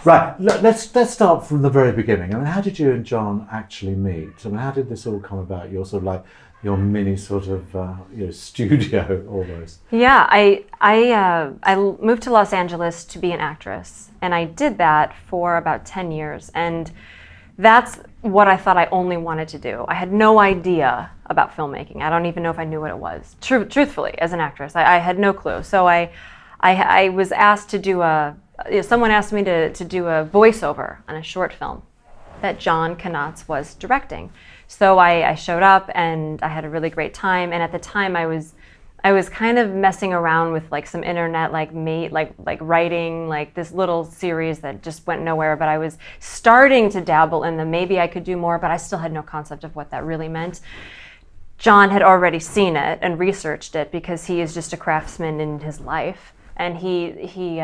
Right, let's start from the very beginning. I mean, how did you and John actually meet? I mean, how did this all come about? Your sort of like your mini sort of studio almost. Yeah, I moved to Los Angeles to be an actress, and I did that for about 10 years, and that's what I thought I only wanted to do. I had no idea about filmmaking. I don't even know if I knew what it was. Truthfully, as an actress, I had no clue. So I was asked to do someone asked me to do a voiceover on a short film that John Knotts was directing. So I showed up and I had a really great time. And at the time I was kind of messing around with like some internet like writing like this little series that just went nowhere, but I was starting to dabble in them. Maybe I could do more, but I still had no concept of what that really meant. John had already seen it and researched it because he is just a craftsman in his life. And he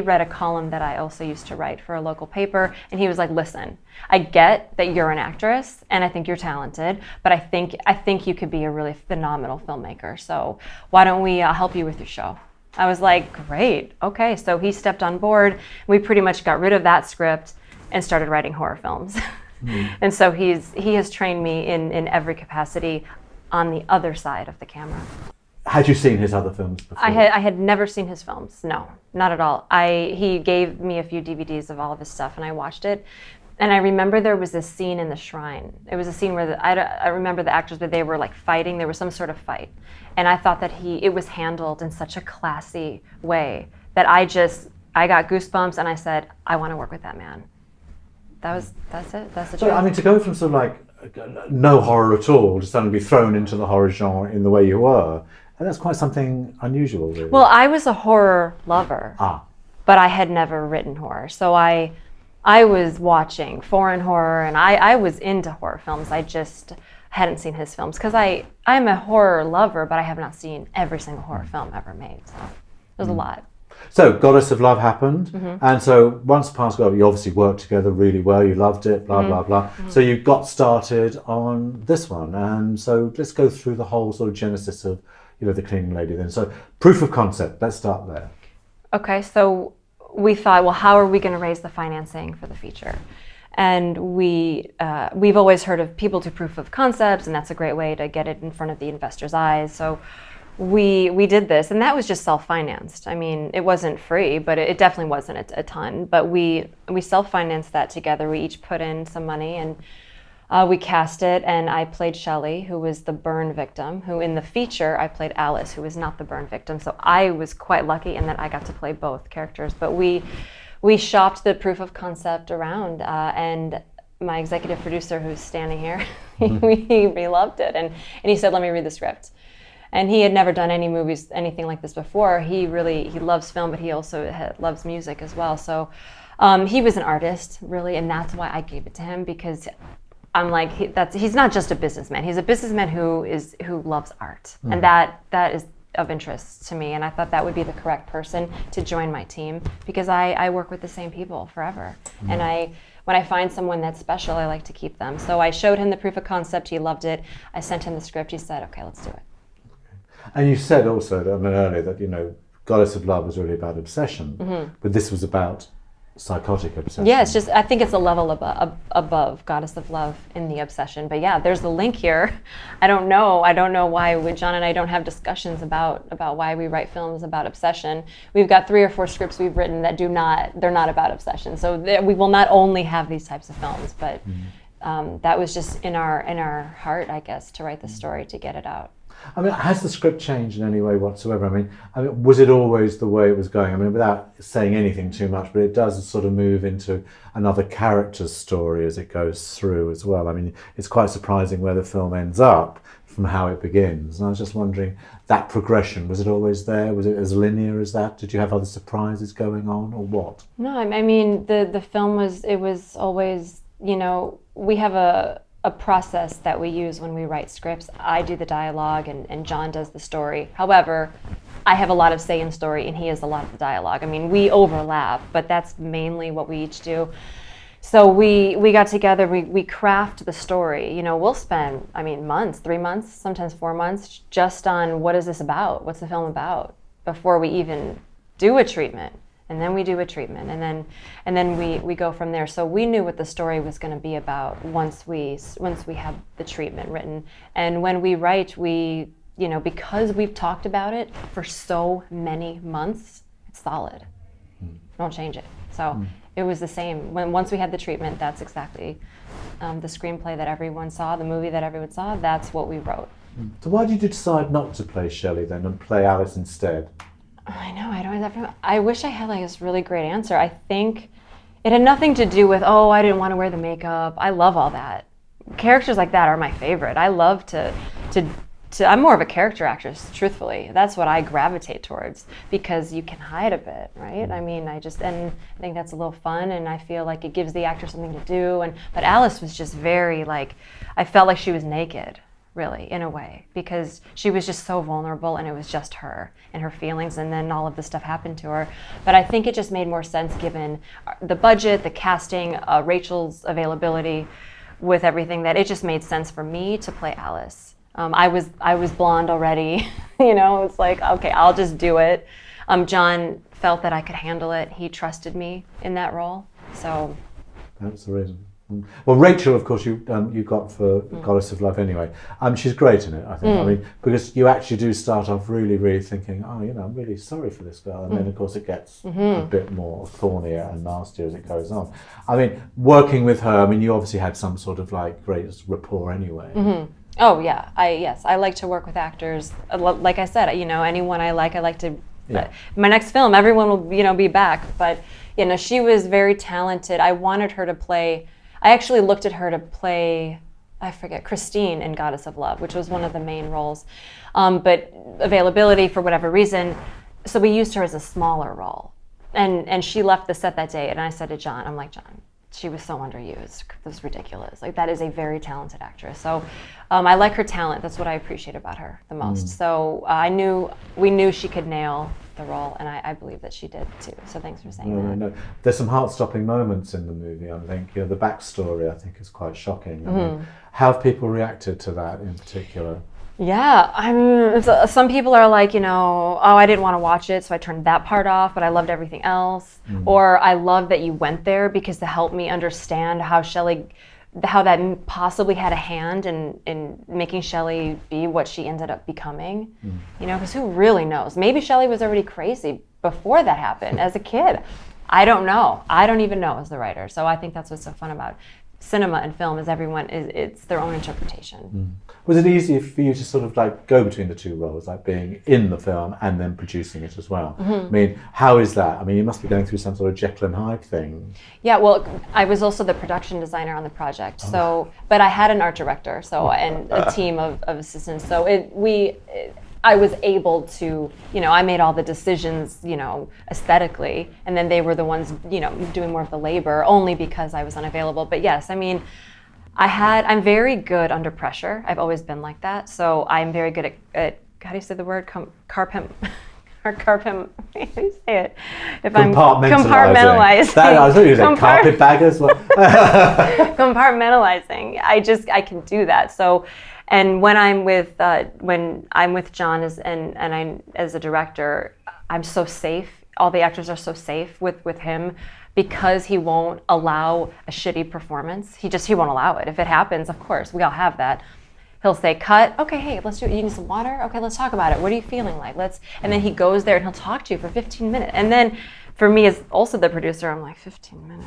read a column that I also used to write for a local paper, and he was like, "Listen, I get that you're an actress, and I think you're talented, but I think you could be a really phenomenal filmmaker. So why don't we help you with your show?" I was like, "Great, okay." So he stepped on board. We pretty much got rid of that script and started writing horror films. And so he has trained me in every capacity on the other side of the camera. Had you seen his other films before? I had never seen his films. No, not at all. He gave me a few DVDs of all of his stuff, and I watched it. And I remember there was this scene in the shrine. It was a scene where I remember the actors, but they were like fighting. There was some sort of fight, and I thought that it was handled in such a classy way that I got goosebumps, and I said, I want to work with that man. That's it. That's the truth. I mean, to go from sort of like no horror at all to suddenly be thrown into the horror genre in the way you were. And that's quite something unusual, really. Well, I was a horror lover, but I had never written horror. So I was watching foreign horror, and I was into horror films. I just hadn't seen his films because I'm a horror lover, but I have not seen every single horror film ever made. So there's a lot. So Goddess of Love happened, and so once past God, you obviously worked together really well. You loved it, blah blah blah. So you got started on this one, and so let's go through the whole sort of genesis of the cleaning lady then. So proof of concept, let's start there. Okay, so we thought, well, how are we going to raise the financing for the feature? And we've always heard of people do proof of concepts, and that's a great way to get it in front of the investor's eyes. So we did this, and that was just self-financed. I mean, it wasn't free, but it definitely wasn't a ton. But we self-financed that together. We each put in some money, and we cast it, and I played Shelley, who was the burn victim, who in the feature, I played Alice, who was not the burn victim. So I was quite lucky in that I got to play both characters. But we shopped the proof of concept around, and my executive producer, who's standing here, he loved it. And he said, "Let me read the script." And he had never done any movies, anything like this before. He loves film, but he also loves music as well. So he was an artist, really, and that's why I gave it to him, because I'm like, he's not just a businessman. He's a businessman who loves art, and that is of interest to me. And I thought that would be the correct person to join my team, because I work with the same people forever. And when I find someone that's special, I like to keep them. So I showed him the proof of concept. He loved it. I sent him the script. He said, "Okay, let's do it." And you said also, earlier that Goddess of Love was really about obsession, but this was about psychotic obsession. Yeah, it's just, I think it's a level above Goddess of Love in the obsession. But yeah, there's the link here. I don't know why John and I don't have discussions about why we write films about obsession. We've got 3 or 4 scripts we've written that they're not about obsession. So we will not only have these types of films, but that was just in our heart, I guess, to write the story, to get it out. I mean, has the script changed in any way whatsoever? I mean, was it always the way it was going? I mean, without saying anything too much, but it does sort of move into another character's story as it goes through as well. I mean, it's quite surprising where the film ends up from how it begins. And I was just wondering, that progression, was it always there? Was it as linear as that? Did you have other surprises going on, or what? No, I mean, the film was always, we have a process that we use when we write scripts. I do the dialogue and John does the story. However, I have a lot of say in story and he has a lot of the dialogue. I mean, we overlap, but that's mainly what we each do. So we got together, we craft the story. We'll spend, months, 3 months, sometimes 4 months, just on what is this about? What's the film about? Before we even do a treatment. and then we do a treatment, and then we go from there. So we knew what the story was going to be about once we had the treatment written. And when we write, we, you know, because we've talked about it for so many months, it's solid. Don't change it. So it was the same. Once we had the treatment, that's exactly the screenplay that everyone saw, the movie that everyone saw, that's what we wrote. So why did you decide not to play Shelley then and play Alice instead? I know, I wish I had like this really great answer. I think it had nothing to do with, oh, I didn't want to wear the makeup. I love all that. Characters like that are my favorite. I love to I'm more of a character actress, truthfully. That's what I gravitate towards, because you can hide a bit, right? I mean, I think that's a little fun, and I feel like it gives the actor something to do. But Alice was just very like, I felt like she was naked, really, in a way, because she was just so vulnerable, and it was just her and her feelings, and then all of this stuff happened to her. But I think it just made more sense given the budget, the casting, Rachel's availability, with everything, that it just made sense for me to play Alice. I was blonde already, you know. It's like, okay, I'll just do it. John felt that I could handle it. He trusted me in that role, so. That's the reason. Well, Rachel, of course, you got for Goddess of Love anyway. She's great in it, I think. I mean, because you actually do start off really, really thinking, oh, you know, I'm really sorry for this girl, and then of course it gets a bit more thornier and nastier as it goes on. I mean, working with her, I mean, you obviously had some sort of like great rapport anyway. Oh yeah, I like to work with actors. Like I said, you know, anyone I like to. Yeah. My next film, everyone will, you know, be back. But you know, she was very talented. I wanted her to play. I actually looked at her to play, I forget, Christine in Goddess of Love, which was one of the main roles. But availability for whatever reason, so we used her as a smaller role. And she left the set that day, and I said to John, I'm like, John, she was so underused. It was ridiculous. Like, that is a very talented actress. So I like her talent. That's what I appreciate about her the most. So we knew she could nail the role, and I believe that she did too. So thanks for saying that. No. There's some heart-stopping moments in the movie, I think. You know, the backstory, I think, is quite shocking. I mean, how have people reacted to that in particular? Yeah, I mean, some people are like, you know, oh, I didn't want to watch it, so I turned that part off, but I loved everything else. Or I love that you went there because to help me understand how that possibly had a hand in making Shelley be what she ended up becoming. You know, because who really knows? Maybe Shelley was already crazy before that happened as a kid. I don't know. I don't even know as the writer. So I think that's what's so fun about cinema and film is it's their own interpretation. Was it easy for you to sort of like go between the two roles, like being in the film and then producing it as well? I mean, how is that? I mean, you must be going through some sort of Jekyll and Hyde thing. Yeah, well, I was also the production designer on the project, but I had an art director, and a team of assistants. So I was able to, you know, I made all the decisions, you know, aesthetically, and then they were the ones, you know, doing more of the labor only because I was unavailable. But yes, I mean, I'm very good under pressure. I've always been like that. So I'm very good at how do you say the word? How do you say it? If I'm compartmentalizing. I thought you said carpetbaggers. Compartmentalizing. I can do that. So. And when I'm with John as a director, I'm so safe. All the actors are so safe with him because he won't allow a shitty performance. He won't allow it. If it happens, of course, we all have that. He'll say, cut. Okay, hey, let's do it. You need some water? Okay, let's talk about it. What are you feeling like? And then he goes there and he'll talk to you for 15 minutes. And then for me as also the producer, I'm like, 15 minutes.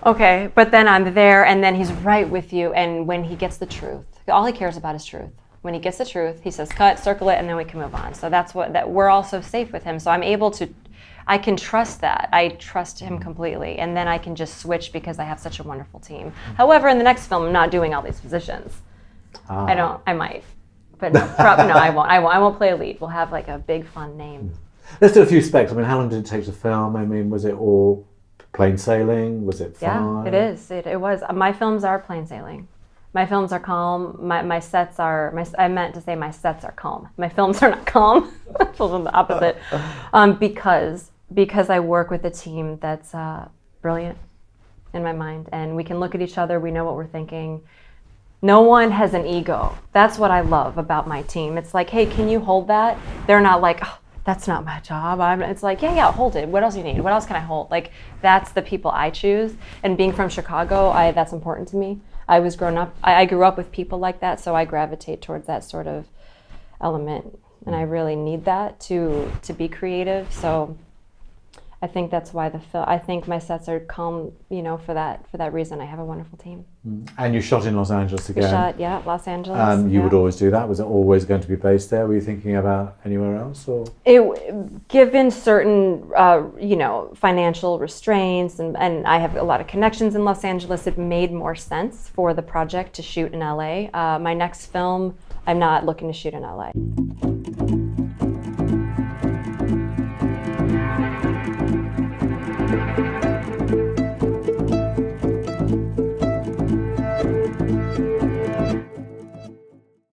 Okay, but then I'm there and then he's right with you. And when he gets the truth, all he cares about is truth. When he gets the truth, he says, cut, circle it, and then we can move on. So that we're all so safe with him. So I can trust that. I trust him completely. And then I can just switch because I have such a wonderful team. However, in the next film, I'm not doing all these positions. I might. But no, I won't. I won't play a lead. We'll have like a big fun name. Let's do a few specs. I mean, how long did it take to film? I mean, was it all plain sailing? Was it fun? Yeah, it is. It was. My films are plain sailing. My films are calm. My sets are. I meant to say my sets are calm. My films are not calm. It's the opposite. Because I work with a team that's brilliant in my mind, and we can look at each other. We know what we're thinking. No one has an ego. That's what I love about my team. It's like, hey, can you hold that? They're not like, oh, that's not my job. It's like, yeah, hold it. What else do you need? What else can I hold? Like, that's the people I choose. And being from Chicago, that's important to me. I grew up with people like that, so I gravitate towards that sort of element. And I really need that to be creative. So I think that's why I think my sets are calm, for that reason. I have a wonderful team. And you shot in Los Angeles again. We shot, Los Angeles. You would always do that. Was it always going to be based there? Were you thinking about anywhere else, or? Given certain, financial restraints, and I have a lot of connections in Los Angeles, it made more sense for the project to shoot in LA. My next film, I'm not looking to shoot in LA.